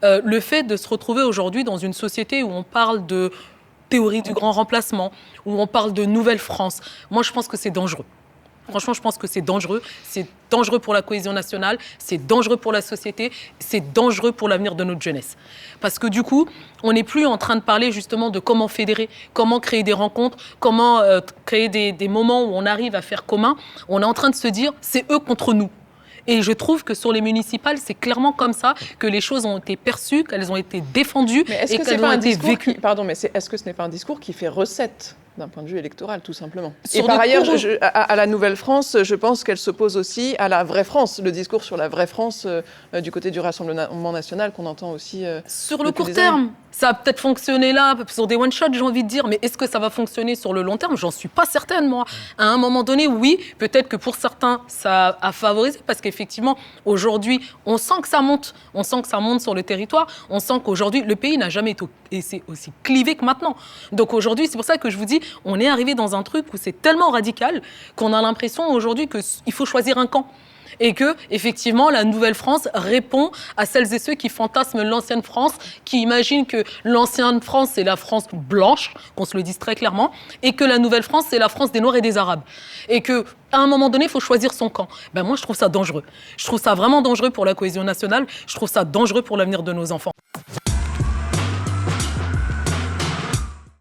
le fait de se retrouver aujourd'hui dans une société où on parle de théorie du grand remplacement, où on parle de nouvelle France, moi je pense que c'est dangereux. Franchement, je pense que c'est dangereux pour la cohésion nationale, c'est dangereux pour la société, c'est dangereux pour l'avenir de notre jeunesse. Parce que du coup, on n'est plus en train de parler justement de comment fédérer, comment créer des rencontres, comment créer des moments où on arrive à faire commun. On est en train de se dire, c'est eux contre nous. Et je trouve que sur les municipales, c'est clairement comme ça que les choses ont été perçues, qu'elles ont été défendues et qu'elles ont été vécues. Pardon, mais est-ce que ce n'est pas un discours qui fait recette d'un point de vue électoral, tout simplement? Sur et par ailleurs, à la Nouvelle-France, je pense qu'elle s'oppose aussi à la vraie France, le discours sur la vraie France du côté du Rassemblement national qu'on entend aussi sur le court terme. Ça a peut-être fonctionné là, sur des one-shots, j'ai envie de dire, mais est-ce que ça va fonctionner sur le long terme? J'en suis pas certaine, moi. À un moment donné, oui, peut-être que pour certains, ça a favorisé, parce qu'effectivement, aujourd'hui, on sent que ça monte. On sent que ça monte sur le territoire. On sent qu'aujourd'hui, le pays n'a jamais été aussi clivé que maintenant. Donc aujourd'hui, c'est pour ça que je vous dis, on est arrivé dans un truc où c'est tellement radical qu'on a l'impression aujourd'hui qu'il faut choisir un camp. Et que, effectivement, la Nouvelle-France répond à celles et ceux qui fantasment l'ancienne France, qui imaginent que l'ancienne France, c'est la France blanche, qu'on se le dise très clairement, et que la Nouvelle-France, c'est la France des Noirs et des Arabes. Et qu'à un moment donné, il faut choisir son camp. Ben moi, je trouve ça dangereux. Je trouve ça vraiment dangereux pour la cohésion nationale. Je trouve ça dangereux pour l'avenir de nos enfants.